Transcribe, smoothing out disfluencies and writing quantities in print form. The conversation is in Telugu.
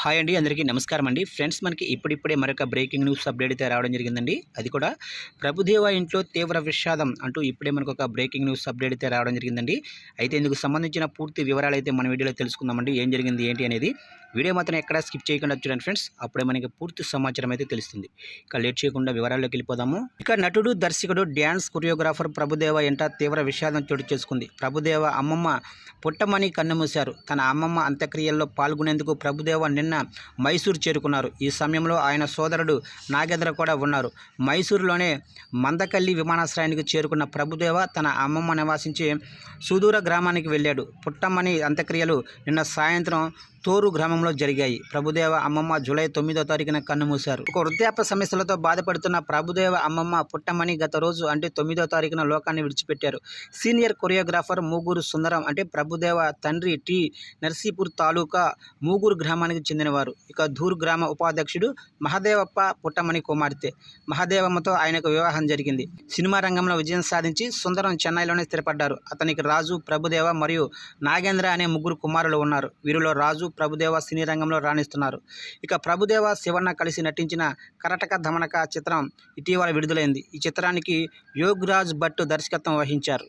హాయ్ అండి, అందరికీ నమస్కారం అండి. ఫ్రెండ్స్, మనకి ఇప్పుడిప్పుడే మరొక బ్రేకింగ్ న్యూస్ అప్డేట్ అయితే రావడం జరిగిందండి. అది కూడా ప్రభుదేవ ఇంట్లో తీవ్ర విషాదం అంటూ ఇప్పుడే మనకు ఒక బ్రేకింగ్ న్యూస్ అప్డేట్ అయితే రావడం జరిగిందండి. అయితే ఇందుకు సంబంధించిన పూర్తి వివరాలు అయితే మన వీడియోలో తెలుసుకుందామండి. ఏం జరిగింది ఏంటి అనేది వీడియో మాత్రం ఎక్కడా స్కిప్ చేయకుండా చూడండి ఫ్రెండ్స్. అప్పుడే మనకి పూర్తి సమాచారం అయితే తెలుస్తుంది. ఇక లేట్ చేయకుండా వివరాల్లోకి వెళ్ళిపోదాము. ఇక నటుడు, దర్శకుడు, డ్యాన్స్ కొరియోగ్రాఫర్ ప్రభుదేవ ఎంట తీవ్ర విషాదం చోటు చేసుకుంది. ప్రభుదేవ అమ్మమ్మ పుట్టమని కన్నుమూశారు. తన అమ్మమ్మ అంత్యక్రియల్లో పాల్గొనేందుకు ప్రభుదేవ నిన్న మైసూరు చేరుకున్నారు. ఈ సమయంలో ఆయన సోదరుడు నాగేంద్ర కూడా ఉన్నారు. మైసూరులోనే మందకల్లి విమానాశ్రయానికి చేరుకున్న ప్రభుదేవ తన అమ్మమ్మ నివాసించే సుదూర గ్రామానికి వెళ్ళాడు. పుట్టమని అంత్యక్రియలు నిన్న సాయంత్రం తోరు గ్రామంలో జరిగాయి. ప్రభుదేవ అమ్మమ్మ జూలై 9వ తారీఖున కన్నుమూశారు. ఒక వృద్ధాప్య సమస్యలతో బాధపడుతున్న ప్రభుదేవ అమ్మమ్మ పుట్టమని గత రోజు అంటే 9వ తారీఖున లోకాన్ని విడిచిపెట్టారు. సీనియర్ కొరియోగ్రాఫర్ మూగూరు సుందరం అంటే ప్రభుదేవ తండ్రి టి నర్సీపూర్ తాలూకా మూగూరు గ్రామానికి చెందినవారు. ఇక ధూర్ గ్రామ ఉపాధ్యక్షుడు మహదేవప్ప పుట్టమని కుమార్తె మహదేవమ్మతో ఆయనకు వివాహం జరిగింది. సినిమా రంగంలో విజయం సాధించి సుందరం చెన్నైలోనే స్థిరపడ్డారు. అతనికి రాజు, ప్రభుదేవ మరియు నాగేంద్ర అనే ముగ్గురు కుమారులు ఉన్నారు. వీరిలో రాజు, ప్రభుదేవ సినీ రంగంలో రాణిస్తున్నారు. ఇక ప్రభుదేవ, శివన్న కలిసి నటించిన కరటక ధమనక చిత్రం ఇటీవల విడుదలైంది. ఈ చిత్రానికి యోగిరాజ్ భట్ దర్శకత్వం వహించారు.